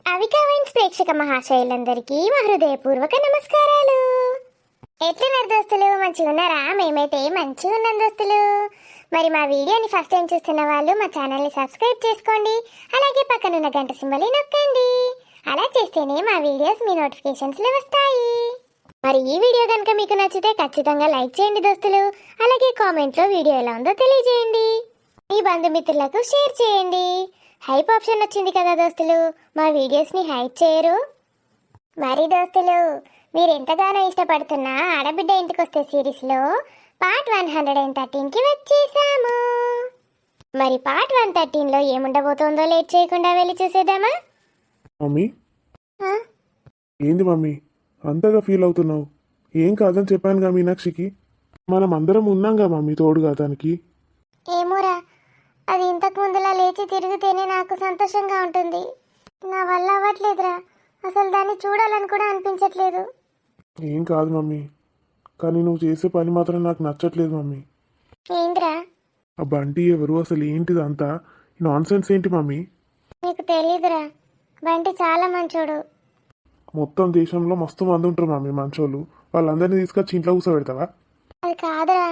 Avika wines ప్రేక్షక మహాశైలందరికీ మా హృదయపూర్వక నమస్కారాలు. ఎట్లున్నారు దోస్తులు? మంచిగా ఉన్నారా? మేమైతే మంచిగా ఉన్నాం దోస్తులు. మరి మా వీడియోని ఫస్ట్ టైం చూస్తున్న వాళ్ళు మా ఛానల్ని సబ్స్క్రైబ్ చేసుకోండి. అలాగే పక్కనున్న గంట సింబల్ని నొక్కండి. అలా చేస్తేనే మా వీడియోస్ మీ నోటిఫికేషన్స్లో వస్తాయి. మరి ఈ వీడియో కనుక మీకు నచ్చితే ఖచ్చితంగా లైక్ చేయండి దోస్తులు. అలాగే కామెంట్లో వీడియో ఎలా ఉందో తెలియజేయండి. మీ బంధుమిత్రులకు షేర్ చేయండి. హైప్ ఆప్షన్ వచ్చింది కదా దోస్తులు, మా వీడియోస్ని హైప్ చేయరు? మరి దోస్తులు, మీరు ఎంతగానో ఇష్టపడుతున్న ఆడబిడ్డ ఇంటికి వస్తే సిరీస్లో పార్ట్ 113కి వచ్చేసాము. మరి పార్ట్ 113లో ఏముండబోతోందో లేట్ చేయకుండా వెళ్ళి చూసేద్దామా? మమ్మీ, ఏంది మమ్మీ అంతగా ఫీల్ అవుతున్నావు? ఏం కాదని చెప్పానుగా మీనాక్షికి. మనం అందరం ఉన్నాంగా మమ్మీ తోడుగా తనకి. ఏమోరా, అది ఇంతకు ముందులా లేచి తిరిగితేనే నాకు సంతోషంగా ఉంటుంది. నా వల్ల అవ్వట్లేదురా, అసలు దాన్ని చూడాలని కూడా అనిపించట్లేదు. ఏం కాదు మమ్మీ, కానీ నువ్వు చేసే పని మాత్రం నాకు నచ్చట్లేదు మమ్మీ. ఏంద్రా? ఆ బంటి ఎవరు? అసలు ఏంటిది అంతా నాన్ సెన్స్ ఏంటి మమ్మీ? నీకు తెలీదురా, బంటి చాలా మంచోడు. మొత్తం దేశంలో మస్తు మంది ఉంటారు మమ్మీ మంచోళ్ళు. వాళ్ళందరినీ తీసుకొచ్చి ఇంట్లో కూర్చోబెడతావా? అది కాదురా.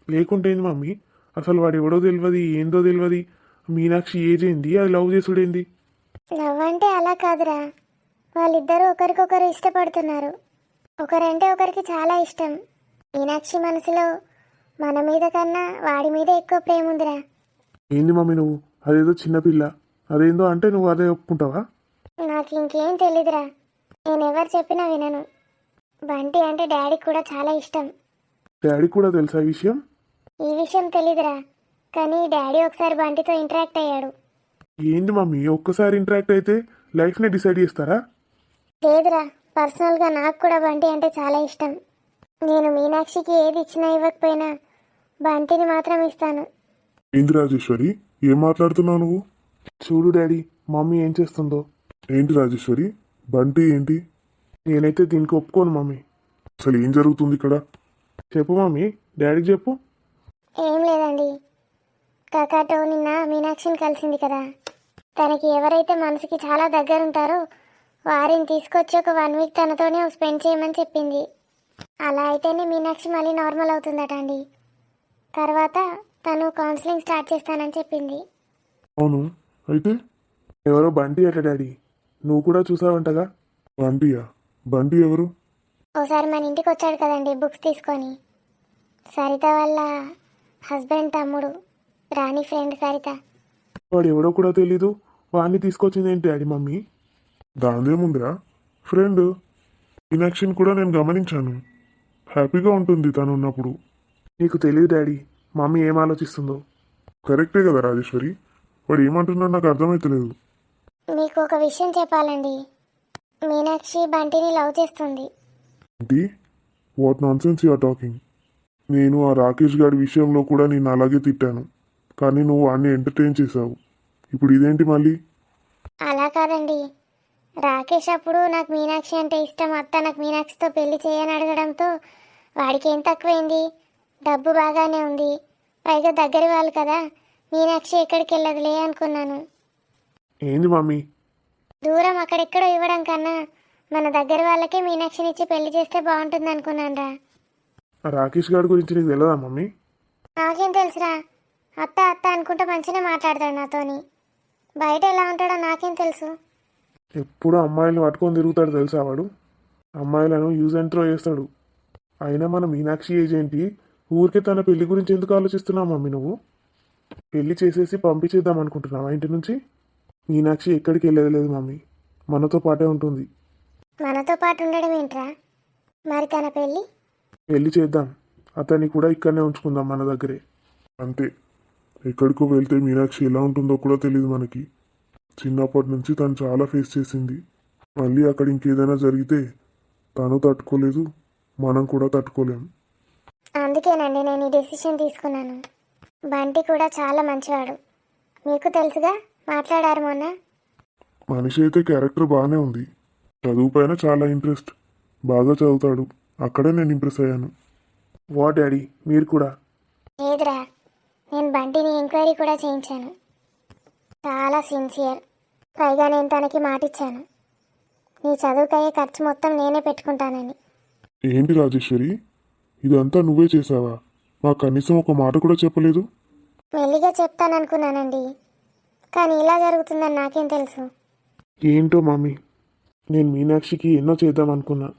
లేకుంటే ఏంది మమ్మీ? అసలు వాడు ఎవడో తెలియదు, ఏందో తెలియదు. మీనాక్షి ఏజ్ ఏంది, అది లవ్ చేసుడేంది? లవ్ అంటే అలా కాదురా, వాళ్ళిద్దరూ ఒకరికొకరు ఇష్టపడుతున్నారు. ఒకరంటే ఒకరికి చాలా ఇష్టం. మీనాక్షి మనసులో మన మీద కన్నా వాడి మీద ఎక్కువ ప్రేమ ఉందిరా. ఏంది మమ్మీ నువ్వు? అదేదో చిన్నపిల్ల, అదేందో అంటే నువ్వు అదే ఒప్పుకుంటావా? నాకు ఇంకేం తెలీదురా, నేనెవరు చెప్పినా వినను. బంటి అంటే డాడీకి కూడా చాలా ఇష్టం. డాడీ కూడా తెలుసా ఈ విషయం? ఈ విషయం తెలీదురా, కానీ డాడీ ఒకసారి బంటితో ఇంటరాక్ట్ అయ్యాడు. ఏంది మమ్మీ, ఒక్కసారి ఇంటరాక్ట్ అయితే లైఫ్ని డిసైడ్ చేస్తారా? లేదురా, పర్సనల్గా నాకు కూడా బంటి అంటే చాలా ఇష్టం. నేను మీనాక్షికి ఏది ఇచ్చినా ఇవ్వకపోయినా బంటిని మాత్రం ఇస్తాను. ఏంది రాజేశ్వరి, ఏం మాట్లాడుతున్నావు నువ్వు? చూడు డాడీ, మమ్మీ ఏం చేస్తుందో. ఏంటి రాజేశ్వరి, బంటి ఏంటి? నేనైతే దీనికి ఒప్పుకోను మమ్మీ. అసలు ఏం జరుగుతుంది ఇక్కడ? చెప్పు మమ్మీ, డాడీకి చెప్పు. ఏం లేదండి, కాకాటో నిన్న మీనాక్షిని కలిసింది కదా, తనకి ఎవరైతే మనసుకి చాలా దగ్గరుంటారో వారిని తీసుకొచ్చి ఒక 1 వీక్ తనతోనే స్పెండ్ చేయమని చెప్పింది. అలా అయితేనే మీనాక్షి మళ్ళీ నార్మల్ అవుతుందట అండి. తర్వాత తను కౌన్సిలింగ్ స్టార్ట్ చేస్తానని చెప్పింది. అవును, అయితే ఎవరో బంటి అట డాడీ, నువ్వు కూడా చూసావంటగా. బంటియా? బంటి ఎవరు? ఓసారి మన ఇంటికి వచ్చాడు కదండి బుక్స్ తీసుకొని, సరిత వాళ్ళ హస్బెండ్ తమ్ముడు, రాణి ఫ్రెండ్ సరిత. వాడు ఎవడో కూడా తెలీదు, వాడిని తీసుకొచ్చింది ఏంటి డాడీ మమ్మీ? దానిదేముందిరా, ఫ్రెండ్. ఇన్యాక్షన్ కూడా నేను గమనించాను, హ్యాపీగా ఉంటుంది తను ఉన్నప్పుడు. నీకు తెలియదు డాడీ మమ్మీ ఏం ఆలోచిస్తుందో. కరెక్టే కదా రాజేశ్వరి, వాడు ఏమంటున్నాడు నాకు అర్థమవుతలేదు. మీకు ఒక విషయం చెప్పాలండి, మీనాక్షి బంటిని లవ్ చేస్తుంది. ఏంటి? What nonsense you are talking? నేను ఆ రాకేష్ గారి విషయంలో కూడా నేను అలాగే తిట్టాను, కానీ నువ్వు వాడిని ఎంటర్టైన్ చేశావు. ఇప్పుడు ఇదేంటి మళ్ళీ? అలా కాదండి, రాకేష్ అప్పుడు నాకు మీనాక్షి అంటే ఇష్టం, అత్త నాకు మీనాక్షితో పెళ్లి చేయని అడగడంతో వాడికి ఏం తక్కువైంది, డబ్బు బాగానే ఉంది, పైగా దగ్గర వాళ్ళు కదా, మీనాక్షి ఎక్కడికి వెళ్ళదులే అనుకున్నాను. ఏంది మమ్మీ? దూరం అక్కడెక్కడో ఇవ్వడం కన్నా మన దగ్గర వాళ్ళకే మీనాక్షిని ఇచ్చి పెళ్లి చేస్తే బాగుంటుంది అనుకున్నాను రా. ఆ రాకేష్ గారి గురించి నీకు తెలియదా మమ్మీ? నాకేం తెలుసురా, అత్త అత్త అనుకుంటూ మంచిగా మాట్లాడతాడు నాతోని, బయట ఎలా ఉంటాడో నాకేం తెలుసు. ఎప్పుడు అమ్మాయిలను పట్టుకొని తిరుగుతాడు తెలుసా వాడు. అమ్మాయిలను యూజ్ అండ్ త్రో చేస్తాడు. అయినా మన మీనాక్షి ఏజ్ ఏంటి? ఊరికే తన పెళ్లి గురించి ఎందుకు ఆలోచిస్తున్నావు మమ్మీ నువ్వు? పెళ్లి చేసేసి పంపించేద్దాం అనుకుంటున్నావా ఇంటి నుంచి? మీనాక్షి ఎక్కడికి వెళ్ళేది లేదు మమ్మీ, మనతో పాటే ఉంటుంది. మనతో పాటు ఉండడం ఏంట్రా? మరి తన పెళ్ళి? పెళ్లి చేద్దాం, అతన్ని కూడా ఇక్కడనే ఉంచుకుందాం మన దగ్గరే. అంతే, ఎక్కడికో వెళ్తే మీనాక్షి ఎలా ఉంటుందో కూడా తెలియదు మనకి. చిన్నప్పటి నుంచి తను చాలా ఫేస్ చేసింది. మళ్ళీ అక్కడ ఇంకేదైనా జరిగితే తను తట్టుకోలేదు, మనం కూడా తట్టుకోలేం. అందుకేనండి నేను ఈ డెసిషన్ తీసుకున్నాను. బంటి కూడా చాలా మంచివాడు, మీకు తెలుసుగా, మాట్లాడారు మొన్న. మనిషి అయితే క్యారెక్టర్ బాగానే ఉంది, చదువు పైన చాలా ఇంట్రెస్ట్, బాగా చదువుతాడు. అక్కడే నేను ఇంప్రెస్ అయ్యాను. వా డాడీ, మీరు కూడా? లేదురా, నేను బంటిని ఎంక్వైరీ కూడా చేయించాను, చాలా సిన్సియర్, పైగా నేను తనకి మాటిచ్చాను, నీ చదువుకయ్యే ఖర్చు మొత్తం నేనే పెట్టుకుంటానని. ఏంటి రాజేశ్వరి, ఇదంతా నువ్వే చేసావా? మాకు కనీసం ఒక మాట కూడా చెప్పలేదు. మెల్లిగా చెప్తాననుకున్నానండి, కానీ ఇలా జరుగుతుందని నాకేం తెలుసు. ఏంటో మమ్మీ, నేను మీనాక్షికి ఎన్నో చేద్దాం అనుకున్నా.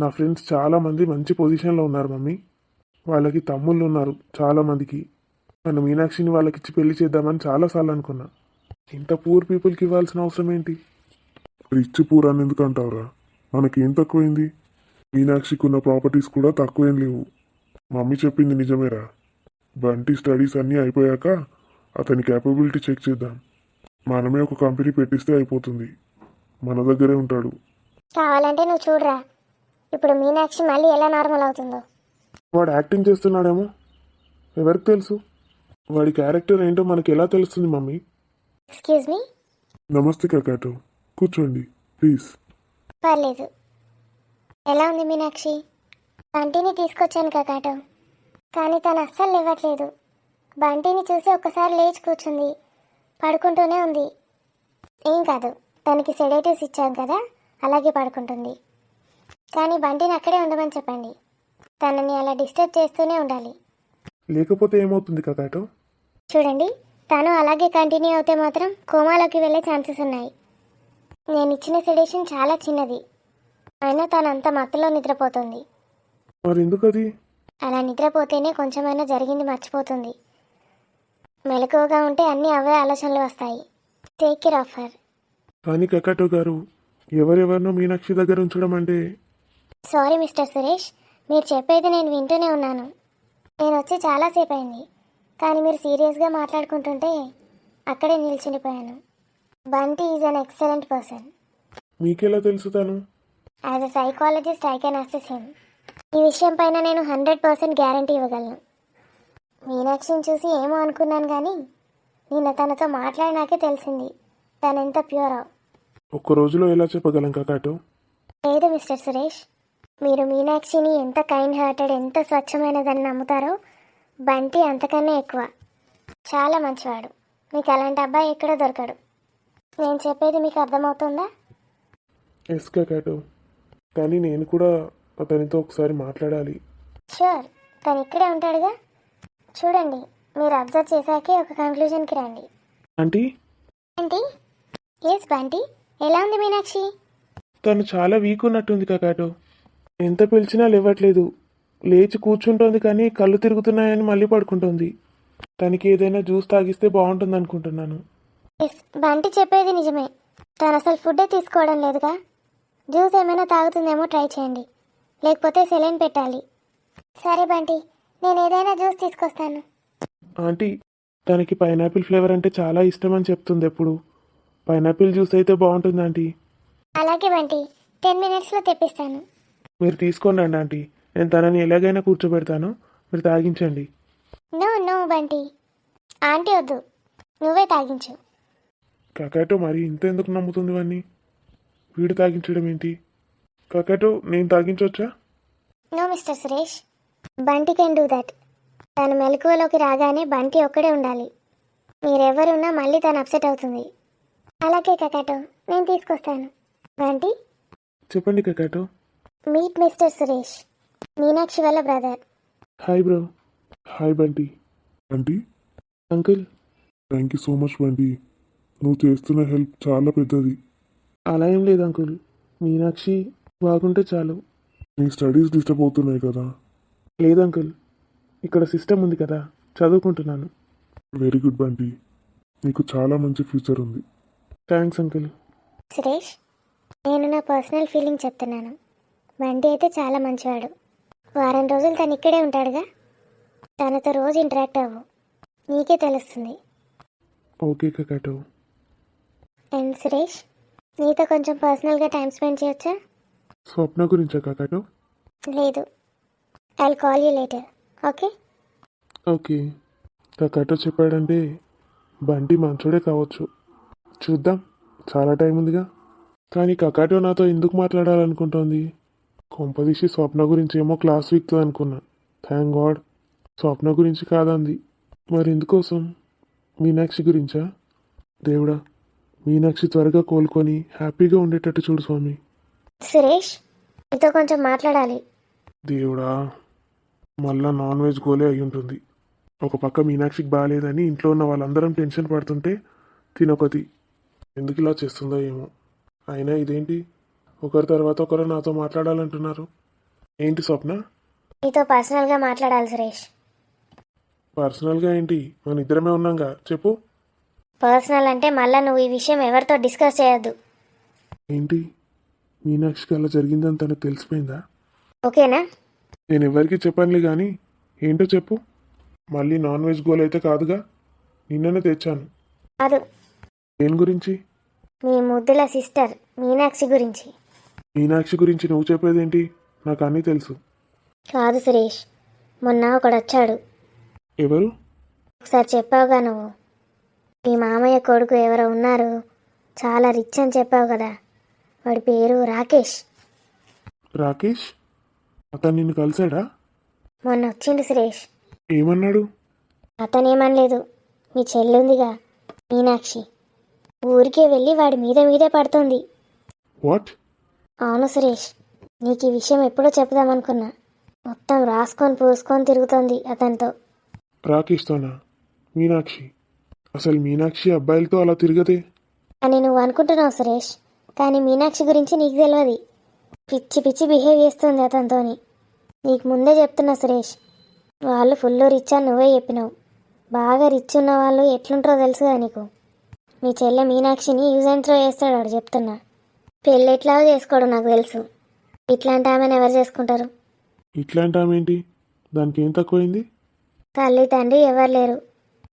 నా ఫ్రెండ్స్ చాలామంది మంచి పొజిషన్లో ఉన్నారు మమ్మీ. వాళ్ళకి తమ్ముళ్ళు ఉన్నారు చాలామందికి. నన్ను మీనాక్షిని వాళ్ళకిచ్చి పెళ్లి చేద్దామని చాలాసార్లు అనుకున్నా. ఇంత పూర్ పీపుల్కి ఇవ్వాల్సిన అవసరం ఏంటి? రిచ్ పూర్ అని ఎందుకు అంటావురా? మనకేం తక్కువైంది? మీనాక్షికి ఉన్న ప్రాపర్టీస్ కూడా తక్కువేం లేవు. మమ్మీ చెప్పింది నిజమేరా. బంటి స్టడీస్ అన్నీ అయిపోయాక అతని క్యాపబిలిటీ చెక్ చేద్దాం. మనమే ఒక కంపెనీ పెట్టిస్తే అయిపోతుంది. మన దగ్గరే ఉంటాడు. కావాలంటే నువ్వు చూడరా, ఇప్పుడు మీనాక్షి మళ్ళీ ఎలా నార్మల్ అవుతుందో. వాడు యాక్టింగ్ చేస్తున్నాడేమో, ఎవరికి తెలుసు? వాడి క్యారెక్టర్ ఏంటో మనకి ఎలా తెలుస్తుంది మమ్మీ? Excuse me. నమస్తే కకాటో, కూర్చోండి ప్లీజ్. పర్లేదు. ఎలా ఉంది మీనాక్షి? బంటిని తీసుకొచ్చాను కకాటో, కానీ తను అస్సలు లేవట్లేదు. బంటిని చూసి ఒక్కసారి లేచి కూర్చుంది, పడుకుంటూనే ఉంది. ఏం కాదు, తనకి సెడేటివ్స్ ఇచ్చాం కదా, అలాగే పడుకుంటుంది. కానీ బంటిని అక్కడే ఉండమని చెప్పండి. తనని అలా డిస్టర్బ్ చేస్తూనే ఉండాలి. లేకపోతే ఏమవుతుంది కకాటో? చూడండి, తను అలాగే కంటిన్యూ అవుతే మాత్రం కోమాలోకి వెళ్ళే ఛాన్సెస్ ఉన్నాయి. నేను ఇచ్చిన సెడేషన్ చాలా చిన్నది, అయినా తను అంత మత్తులో నిద్రపోతుంది. మరి ఎందుకు అది? అలా నిద్రపోతేనే కొంచెమైనా జరిగింది మర్చిపోతుంది. మెలకువగా ఉంటే అన్నీ అవే ఆలోచనలు వస్తాయి. Take care of her. కానీ కకాటో గారు, ఎవరెవరినో మీనాక్షి దగ్గర ఉంచడం అంటే? సారీ మిస్టర్ సురేష్, మీరు చెప్పేది నేను వింటూనే ఉన్నాను. నేను వచ్చి చాలాసేపు అయింది, కానీ మీరు సీరియస్గా మాట్లాడుకుంటుంటే అక్కడే నిల్చుండిపోయాను. Bunty is an excellent person. మీకెలా తెలుసు తను? As a psychologist I can assess him. ఈ విషయం పైన నేను 100% గ్యారంటీ ఇవ్వగలను. మీనాక్షిని చూసి ఏమో అనుకున్నాను, కానీ నిన్న తనతో మాట్లాడినాకే తెలిసింది తనెంత ప్యూరో. ఒక్క రోజులో ఎలా చెప్పగలం కకాటో? లేదు మిస్టర్ సురేష్, మీరు మీనాక్షిని ఎంత కైండ్ హార్టెడ్, ఎంత స్వచ్ఛమైనదని నమ్ముతారో బంటి అంతకన్నా ఎక్కువ. చాలా మంచివాడు. మీకు అలాంటి అబ్బాయి ఎక్కడో దొరకడు. నేను చెప్పేది మీకు అర్థమవుతుందా? ఎస్ కకాటో, కానీ నేను కూడా అతనితో ఒకసారి మాట్లాడాలి. షూర్, తను ఇక్కడే ఉంటాడుగా. చూడండి, మీరు అబ్జర్వ్ చేశాకే ఒక కంక్లూజన్కి రండి. ఆంటీ, బంటి. ఎస్ బంటి, ఎలా ఉంది మీనాక్షి? తను చాలా వీక్ ఉన్నట్టుంది కకాటో. ఎంత పిలిచినా లేవట్లేదు. లేచి కూర్చుంటోంది కానీ కళ్ళు తిరుగుతున్నాయని మళ్ళీ పడుకుంటోంది. తనకి ఏదైనా జ్యూస్ తాగిస్తే బాగుంటుంది అనుకుంటున్నాను. ఎస్, బంటి చెప్పేది నిజమే. తను అసలు ఫుడ్డే తీసుకోవడం లేదుగా. జ్యూస్ ఏమైనా తాగుతుందేమో ట్రై చేయండి, లేకపోతే సెలైన్ పెట్టాలి. సరే బంటి, నేను ఏదైనా జ్యూస్ తీసుకొస్తాను. ఆంటీ, తనకి పైనాపిల్ ఫ్లేవర్ అంటే చాలా ఇష్టం అని చెప్తుంది ఎప్పుడు. పైనాపిల్ జ్యూస్ అయితే బాగుంటుంది ఆంటీ. అలాగే బంటి, 10 minutesలో తెప్పిస్తాను. మీరు తీసుకోండి ఆంటీ, నేను తనని ఎలాగైనా కూర్చోబెడతాను, మీరు తాగించండి. నో నో బంటి, ఆంటీ వద్దు, నువ్వే తాగించు. కకాటో మరి ఇంత ఎందుకు నమ్ముతుంది వాడిని? వీడు తాగించడం ఏంటి? కకాటో, నేను తాగించవచ్చా? No Mister Suresh, Bunty can do that. తను మెలకువలోకి రాగానే బంటి ఒక్కడే ఉండాలి. మీరెవరున్నా మళ్ళీ తను అప్సెట్ అవుతుంది. అలాగే కకాటో, నేను తీసుకొస్తాను. బంటి, చెప్పండి కకాటో. మీట్ మిస్టర్ సురేష్, మీనాక్షి వాళ్ళ brother. Hi bro. Hi Bunty. Bunty uncle. Thank you so much Bunty, నువ్వు చేస్తున్న హెల్ప్ చాలా పెద్దది. అలా ఏం లేదు అంకుల్, మీనాక్షి బాగుంటే చాలు. నీ స్టడీస్ డిస్టర్బ్ అవుతున్నాయి కదా? లేదు అంకుల్, ఇక్కడ సిస్టమ్ ఉంది కదా, చదువుకుంటున్నాను. వెరీ గుడ్ బంటి, నీకు చాలా మంచి ఫ్యూచర్ ఉంది. Thanks uncle. సురేష్, నేను నా పర్సనల్ ఫీలింగ్ చెప్తున్నాను. బంటి అయితే చాలా మంచివాడు. వారం రోజులు తను ఇక్కడే ఉంటాడుగా, తనతో రోజు ఇంటరాక్ట్ అవ్వు, నీకే తెలుస్తుంది. ఓకే కకాటో. అండ్ సురేష్, నీతో కొంచెం పర్సనల్గా టైం స్పెండ్ చేయొచ్చా? స్వప్న గురించా కకాటో? లేదు, I will call you later. Okay? Okay. కకాటో చెప్పాడంటే బంటి మంచోడే కావచ్చు. చూద్దాం, చాలా టైం ఉందిగా. కానీ కకాటో నాతో ఎందుకు మాట్లాడాలనుకుంటోంది? కొంపదీసి స్వప్న గురించి ఏమో క్లాస్ వీక్తో అనుకున్నా. థ్యాంక్ గాడ్ స్వప్న గురించి కాదంది. మరి ఎందుకోసం? మీనాక్షి గురించా? దేవుడా, మీనాక్షి త్వరగా కోలుకొని హ్యాపీగా ఉండేటట్టు చూడు స్వామి. సురేష్, నీతో కొంచెం మాట్లాడాలి. దేవుడా, మళ్ళా నాన్ వెజ్ గోలే అయి ఉంటుంది. ఒక పక్క మీనాక్షికి బాగాలేదని ఇంట్లో ఉన్న వాళ్ళందరం టెన్షన్ పడుతుంటే తినొకటి ఎందుకు ఇలా చేస్తుందో ఏమో. అయినా ఇదేంటి, ఒకరి తర్వాత ఒకరు నాతో మాట్లాడాలంటున్నారు. ఏంటి స్వప్న? నీతో పర్సనల్గా మాట్లాడాలి సురేష్. పర్సనల్గా ఏంటి? మన ఇద్దరమే ఉన్నాగా, చెప్పు. పర్సనల్ అంటే మళ్ళీ నువ్వు ఈ విషయం ఎవరితో డిస్కస్ చేయొద్దు. ఏంటి, మీనాక్షికి అలా జరిగిందని తనకు తెలిసిపోయిందా? ఓకేనా? నేను ఎవరికి చెప్పనులే కానీ ఏంటో చెప్పు. మళ్ళీ నాన్ వెజ్ గోల్ అయితే కాదుగా? నిన్ననే తెచ్చాను. కాదు, దేని గురించి? మీ ముద్దుల సిస్టర్ మీనాక్షి గురించి. మీనాక్షి గురించి నువ్వు చెప్పేదేంటి? నాకు అన్నీ తెలుసు. కాదు సురేష్, మొన్న ఒకడు వచ్చాడు. ఎవరు? ఒకసారి చెప్పావుగా నువ్వు, మీ మామయ్య కొడుకు ఎవరో ఉన్నారు, చాలా రిచ్ అని చెప్పావు కదా. వాడి పేరు రాకేష్. రాకేష్? అతను నిన్ను కలిశాడా? మొన్న వచ్చిండు సురేష్. ఏమన్నాడు? అతనేమనలేదు, మీ చెల్లుందిగా మీనాక్షి, ఊరికే వెళ్ళి వాడి మీదే పడుతుంది. వాట్? అవును సురేష్, నీకు ఈ విషయం ఎప్పుడో చెప్దామనుకున్నా. మొత్తం రాసుకొని పూసుకొని తిరుగుతోంది అతనితో. రాకేష్తోనా? మీనాక్షి? అసలు మీనాక్షి అబ్బాయిలతో అలా తిరగదే. అని నువ్వు అనుకుంటున్నావు సురేష్, కానీ మీనాక్షి గురించి నీకు తెలియదు. పిచ్చి పిచ్చి బిహేవ్ చేస్తుంది అతనితోని. నీకు ముందే చెప్తున్నా సురేష్, వాళ్ళు ఫుల్ రిచ్ అని నువ్వే చెప్పినావు. బాగా రిచ్ ఉన్న వాళ్ళు ఎట్లుంటారో తెలుసుగా నీకు. మీ చెల్లె మీనాక్షిని యూజ్ అండ్ త్రో చేస్తాడు వాడు, చెప్తున్నా. పెళ్ళి ఎట్లాగో చేసుకోడు నాకు తెలుసు. ఇట్లాంటి ఆమెను ఎవరు చేసుకుంటారు? ఇట్లాంటి ఆమె ఏంటి? దానికి ఏం తక్కువైంది? తల్లి తండ్రి ఎవరు లేరు,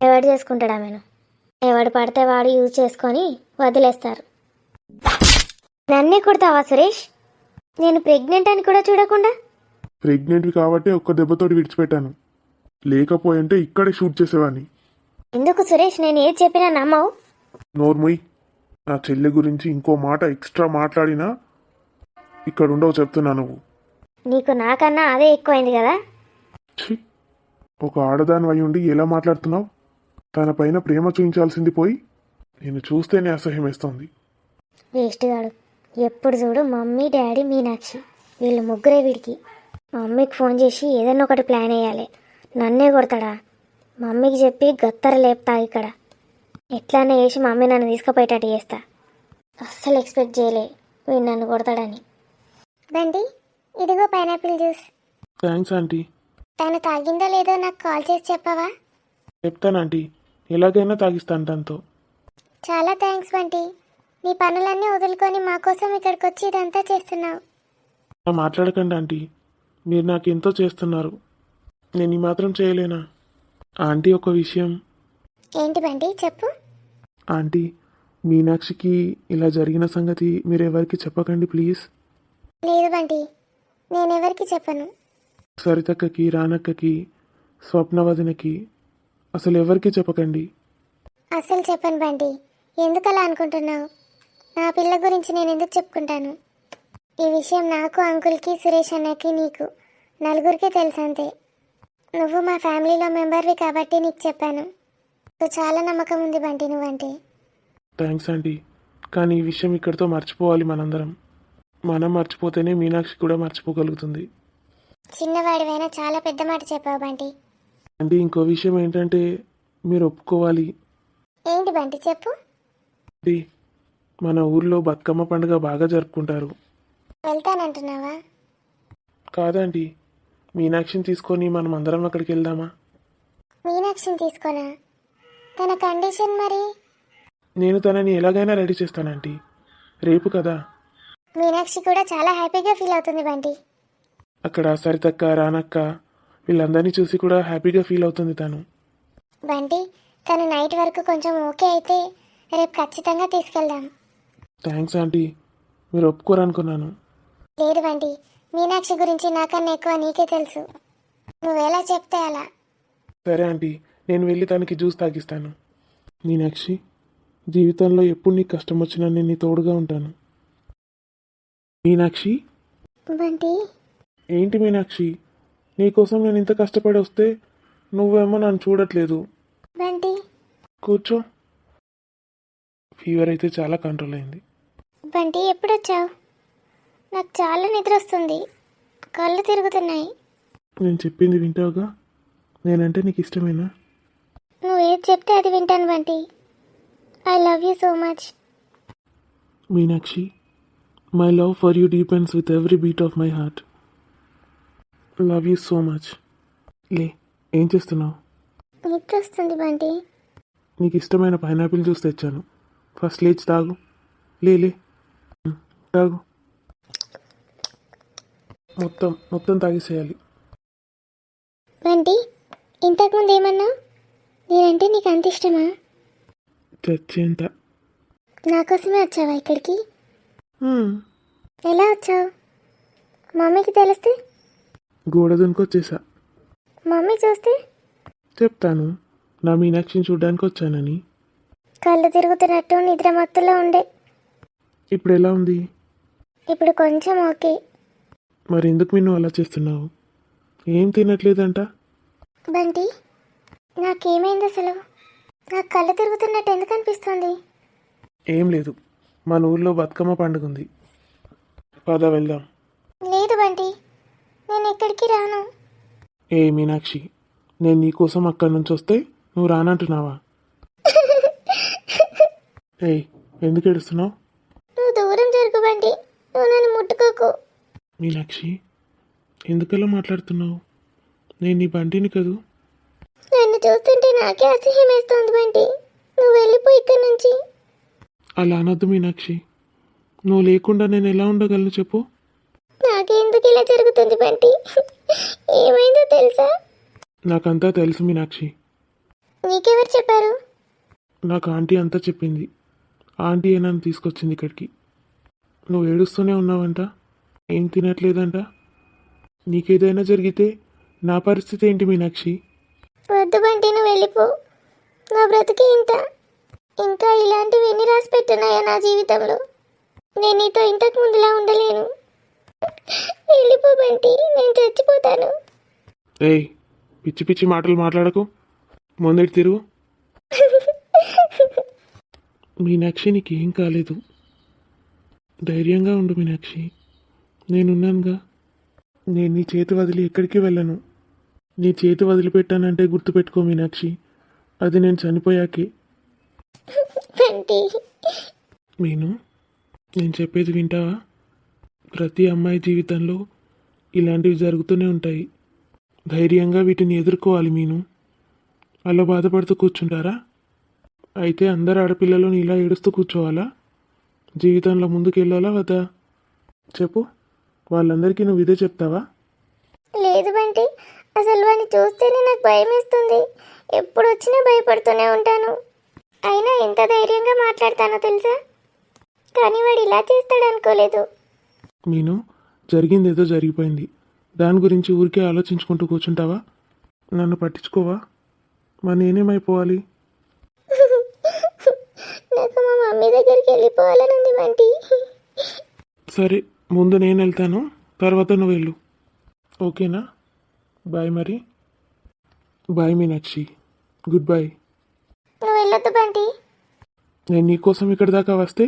ఎవడు చేసుకుంటాడు ఆమెను? ఎవడు పడితే వాడు యూజ్ చేసుకొని వదిలేస్తారు. నన్నే కొడతావా సురేష్? నేను ప్రెగ్నెంట్ అని కూడా చూడకుండా? ప్రెగ్నెంట్వి కాబట్టి ఒక్క దెబ్బతోటి విడిచిపెట్టాను, లేకపోయింటే ఇక్కడే షూట్ చేసేవాడిని. ఎందుకు సురేష్, నేను ఏది చెప్పినా నమ్మవు? నోర్ముయ్. నా చెల్లి గురించి ఇంకో మాట ఎక్స్ట్రా మాట్లాడినా ఇక్కడ ఉండవు చెప్తున్నా. నువ్వు నీకు నాకన్నా అదే ఎక్కువైంది కదా. ఛీ, ఒక ఆడదాని అయి ఉండి ఎలా మాట్లాడుతున్నావు? తన పైన ప్రేమ చూపించాల్సింది పోయి నేను చూస్తేనే అసహ్యం వేస్తోంది. వేస్ట్ గాడు, ఎప్పుడు చూడు మమ్మీ డాడీ మీనాక్షి, వీళ్ళు ముగ్గురే వీడికి. మమ్మీకి ఫోన్ చేసి ఏదైనా ఒకటి ప్లాన్ వేయాలి. నన్నే కొడతాడా? మమ్మీకి చెప్పి గత్తర లేపుతా ఇక్కడ. ఎట్లానే వేసి మమ్మీ నన్ను తీసుకుపోయేటట్టు చేస్తా. అస్సలు ఎక్స్పెక్ట్ చేయలే వీడు నన్ను కొడతాడని. బండి, ఇదిగో పైనాపిల్ జ్యూస్. Thanks aunty. తను తాగిందో లేదో నాకు కాల్ చేసి చెప్పవా? చెప్తాను ఆంటీ, ఎలాగైనా తాగిస్తాను తనతో. చాలా థ్యాంక్స్ బంటి, నీ పనులన్నీ వదులుకొని మా కోసం ఇక్కడికి వచ్చి ఇదంతా చేస్తున్నావు. అలా మాట్లాడకండి ఆంటీ, మీరు నాకు ఎంతో చేస్తున్నారు, నేను ఈ మాత్రం చేయలేనా? ఆంటీ, ఒక విషయం. ఏంటి బంటి, చెప్పు. ఆంటీ, మీనాక్షికి ఇలా జరిగిన సంగతి మీరు ఎవరికి చెప్పకండి ప్లీజ్. లేదు బంటి, నేనెవరికి చెప్పను. సరితక్కకి, రానక్కకి, స్వప్నవదనకి, అసలు ఎవరికి చెప్పకండి. అస్సలు చెప్పను బంటి. ఎందుకు అలా అనుకుంటున్నావు? నా పిల్ల గురించి నేను ఎందుకు చెప్పుకుంటాను? ఈ విషయం నాకు, అంకుల్కి, సురేష్ అన్నకి, నీకు నలుగురికే తెలుసు అంతే. నువ్వు మా ఫ్యామిలీలో మెంబర్వి కాబట్టి నీకు చెప్పాను. నాకు చాలా నమ్మకం ఉంది బంటి నువ్వంటే. థ్యాంక్స్ ఆంటీ, కానీ ఈ విషయం ఇక్కడితో మర్చిపోవాలి మనందరం. మనం మర్చిపోతేనే మీనాక్షి కూడా మర్చిపోగలుగుతుంది. చిన్నవాడివైనా చాలా పెద్ద మాట చెప్పావు బంటి. అంటే ఇంకో విషయం ఏంటంటే మీరు ఒప్పుకోవాలి. ఏంటి బంటి, చెప్పు. ఆంటీ, మన ఊర్లో బతుకమ్మ పండుగ బాగా జరుపుకుంటారు. వెళ్తానంటున్నావా? కాదండి, మీనాక్షిని తీసుకొని మనం అందరం అక్కడికి వెళ్దామా? మీనాక్షిని తీసుకోనా? తన కండిషన్ మరి? నేను తనని ఎలాగైనా రెడీ చేస్తానంటీ, రేపు కదా. మీనాక్షి కూడా చాలా హ్యాపీగా ఫీల్ అవుతుంది బంటి. అక్కడ సరితక్క, రానక్క వీళ్ళందరినీ చూసి కూడా హ్యాపీగా ఫీల్ అవుతుంది తను. బంటి, తను నైట్ వరకు కొంచెం ఓకే అయితే రేపు ఖచ్చితంగా తీసుకెళ్దాం. థ్యాంక్స్ ఆంటీ, మీరు ఒప్పుకోరనుకున్నాను. లేదు బంటి, మీనాక్షి గురించి నాకన్నా ఎక్కువ నీకే తెలుసు. నువ్వెలా చెప్తే అలా. సరే ఆంటీ, నేను వెళ్ళి తనకి జ్యూస్ తాగిస్తాను. మీనాక్షి, జీవితంలో ఎప్పుడు నీకు కష్టం వచ్చినా నేను నీ తోడుగా ఉంటాను. మీనాక్షి. బంటి, ఏంటి మీనాక్షి, నీకోసం నేను ఇంత కష్టపడి వస్తే నువ్వేమో నన్ను చూడట్లేదు. బంటి, కూర్చో. ఫీవర్ అయితే చాలా కంట్రోల్ అయింది. బంటి ఎప్పుడు వచ్చావు? నాకు చాలా నిద్ర వస్తుంది, కళ్ళు తిరుగుతున్నాయి. నేను చెప్పింది వింటావుగా? నేనంటే నీకు ఇష్టమేనా? నువ్వు ఏది చెప్తే అది వింటాను Bunty. I love you so much. Meenakshi, my love for you depends with every beat of my heart. Love you so much. లే, ఏం చేస్తున్నావు? నిద్ర వస్తుంది బంటి. నీకు ఇష్టమైన పైనాపిల్ జ్యూస్ తెచ్చాను. ఫస్ట్ లేచి తాగు. లే లే, తాగు. మొత్తం మొత్తం తాగేసేయాలి. బంటి, ఇంతకుముందు ఏమన్నావు? నేనంటే నీకు అంత ఇష్టమా? చచ్చేంత. నా కోసమే వచ్చావా ఇక్కడికి? హ్మ్, ఎలా వచ్చావు? మమ్మీకి తెలిస్తే? గోడ దునికొచ్చేసా. మమ్మీ చూస్తే? చెప్తాను, నా మీనాక్షిని చూడ్డానికి వచ్చానని. కళ్ళు తిరుగుతున్నట్టు నిద్ర మత్తులో ఉండే. ఇప్పుడు ఎలా ఉంది? ఇప్పుడు కొంచెం ఓకే. మరి ఎందుకు నిన్ను అలా చేస్తున్నావు? ఏం తినట్లేదంట? బంటి, నాకేమైంది అసలు? నాకు కళ్ళు తిరుగుతున్నట్టు ఎందుకు అనిపిస్తుంది? ఏం లేదు, మన ఊళ్ళో బతుకమ్మ పండుగ ఉంది, పద వెళ్దాం. లేదు బంటి, నేను ఎక్కడికి రాను. ఏ మీనాక్షి, నేను నీకోసం అక్కడి నుంచి వస్తే నువ్వు రానంటున్నావా? ఏయ్, ఎందుకు ఏడుస్తున్నావు? నువ్వు దూరం జరుగు బంటి, నువ్వు నన్ను ముట్టుకోకు. మీనాక్షి, ఎందుకలా మాట్లాడుతున్నావు? నేను నీ బంటిని కదూ. నన్ను చూస్తుంటే నాకే అసహ్యం వేస్తుంది బంటి. నువ్వు వెళ్ళిపో ఇక్కడి నుంచి. అలా అనొద్దు మీనాక్షి, నువ్వు లేకుండా నేను ఎలా ఉండగలను చెప్పు? నాకెందుకు ఇలా జరుగుతుంది బంటి? ఏమైందో తెలుసా? నాకంతా తెలుసు మీనాక్షి. నీకెవరు చెప్పారు? నాకు ఆంటీ అంతా చెప్పింది. ఆంటీ నన్ను తీసుకొచ్చింది ఇక్కడికి. నువ్వు ఏడుస్తూనే ఉన్నావంట, ఏం తినట్లేదంట. నీకేదైనా జరిగితే నా పరిస్థితి ఏంటి మీనాక్షి? వద్దు బంటి, నువ్వు వెళ్ళిపో. నా బ్రతికి ఇంత. ఇంకా ఇలాంటివి ఎన్ని రాసి పెట్టున్నాయో నా జీవితంలో. నేను నీతో ఇంతకు ముందులా ఉండలేను. వెళ్ళిపో బంటి, నేను చచ్చిపోతాను. ఏయ్, పిచ్చి పిచ్చి మాటలు మాట్లాడకు, ముందటి తిరుగు. మీనాక్షి, నీకేం కాలేదు, ధైర్యంగా ఉండు మీనాక్షి. నేనున్నానుగా. నేను నీ చేతి వదిలి ఎక్కడికి వెళ్ళను. నీ చేతి వదిలిపెట్టానంటే గుర్తుపెట్టుకో మీనాక్షి, అది నేను చనిపోయాకే. బంటి, నేను చెప్పేది వింటావా? ప్రతి అమ్మాయి జీవితంలో ఇలాంటివి జరుగుతూనే ఉంటాయి. ధైర్యంగా వీటిని ఎదుర్కోవాలి అలా బాధపడుతూ కూర్చుంటారా? అయితే అందరు ఆడపిల్లలు ఇలా ఏడుస్తూ కూర్చోవాలా? జీవితంలో ముందుకు వెళ్ళాలా వద్దా? చెప్పు, వాళ్ళందరికీ నువ్వు ఇదే చెప్తావా? లేదు బంటి, అసలు వాడిని చూస్తేనే నాకు భయం వేస్తుంది. ఎప్పుడు వచ్చినా భయపడుతూనే ఉంటాను. అయినా ఎంత ధైర్యంగా మాట్లాడతానో తెలుసా? కానీ వాడు ఇలా చేస్తాడు అనుకోలేదు. జరిగింది ఏదో జరిగిపోయింది, దాని గురించి ఊరికే ఆలోచించుకుంటూ కూర్చుంటావా? నన్ను పట్టించుకోవా? మరి నేనేమైపోవాలి? నాకు మా మమ్మీ దగ్గరికి వెళ్ళిపోవాలని ఉంది బంటి. సరే, ముందు నేను వెళ్తాను, తర్వాత నువ్వు వెళ్ళు, ఓకేనా? బాయ్ మరి. Bye Meenakshi, goodbye. నువ్వు వెళ్ళొద్దు బంటి. నేను నీకోసం ఇక్కడి దాకా వస్తే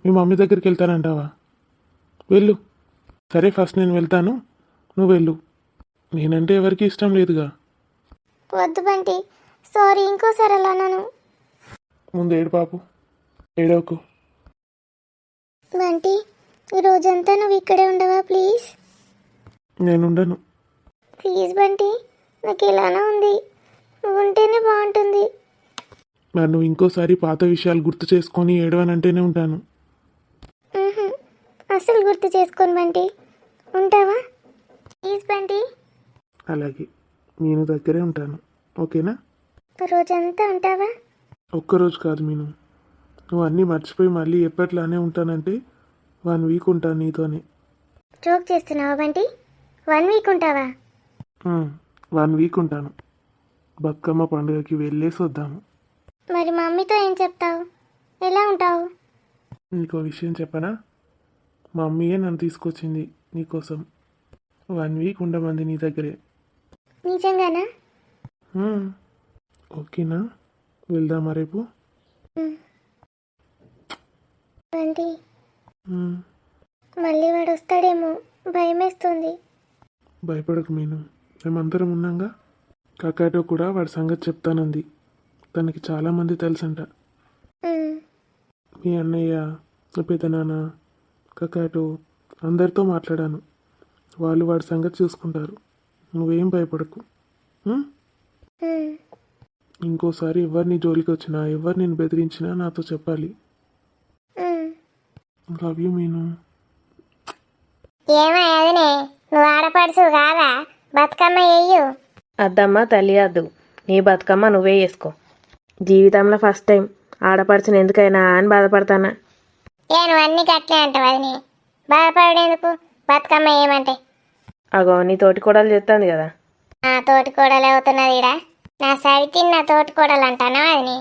మీ మమ్మీ దగ్గరికి వెళ్తానంటావా? వెళ్ళు. సరే, ఫస్ట్ నేను వెళ్తాను, నువ్వు వెళ్ళు. నేనంటే ఎవరికి ఇష్టం లేదుగా. వద్దు బంటి, సారీ, ఇంకోసారి అలా అన్నాను. ముందు ఏడు పాపు, ఏడవకు. బంటి, ఈ రోజంతా నువ్వు ఇక్కడే ఉండవా ప్లీజ్? నేనుండను. ప్లీజ్ బంటి, నాకు ఎలానో ఉంది, నువ్వు ఉంటేనే బాగుంటుంది. మరి నువ్వు ఇంకోసారి పాత విషయాలు గుర్తు చేసుకొని ఏడవనంటేనే ఉంటాను. అసలు గుర్తు చేసుకోను బంటి, ఉంటావా ప్లీజ్ బంటి? అలాగే, నేను దగ్గరే ఉంటాను, ఓకేనా? రోజంతా ఉంటావా? ఒక్కరోజు కాదు నువ్వు అన్నీ మర్చిపోయి మళ్ళీ ఎప్పట్లానే ఉంటానంటే 1 వీక్ ఉంటాను నీతోనే. జోక్ చేస్తున్నావా బంటి? 1 వీక్ ఉంటావా? 1 వీక్ ఉంటాను. బతుకమ్మ పండుగకి వెళ్ళేసి వద్దాము. మరి మమ్మీతో ఏం చెప్తావు? ఎలా ఉంటావు? నీకో విషయం చెప్పనా? మా మమ్మీయే నన్ను తీసుకొచ్చింది నీకోసం. 1 వీక్ ఉండమంది నీ దగ్గరే. నిజంగానా? ఓకేనా, వెళ్దామా రేపు? ఆంటీ ఉమ్, మళ్ళీ వాడు వస్తాడేమో భయమేస్తుంది. భయపడకు మీను, మేమందరం ఉన్నాగా. కాకాటో కూడా వాడి సంగతి చెప్తానంది. తనకి చాలామంది తెలుసంట. ఉమ్, మీ అన్నయ్య, మీ పెదనాన్న, కాకాటో అందరితో మాట్లాడాను. వాళ్ళు వాడి సంగతి చూసుకుంటారు. నువ్వేం భయపడకు. ఉమ్? ఉమ్. ఇంకోసారి ఎవరిని జోలికి వచ్చినా ఎవరు నేను బెదిరించినా నాతో చెప్పాలి. ఉమ్. లవ్ యూ మీను. ఏమయ్యదినే నువ్వు ఆడపడుచు కాదా? బతుకమ్మ చెయ్యు. అద్దమ్మ తల్లి అద్దు, నీ బతుకమ్మ నువ్వే చేసుకో. జీవితంలో ఫస్ట్ టైం ఆడపడుచుని ఎందుకైనా అని బాధపడతానా. నువ్వు అన్ని గట్లే అంటావు అదినే. బాధపడేందుకు? బతుకమ్మ ఏమంటే అగో నీ తోటి కోడలు చెప్తాంది కదా. నా తోటి కోడలు అవుతున్నది ఈడ. నా సైతి నా తోటి కోడలు అంటానా అదినే?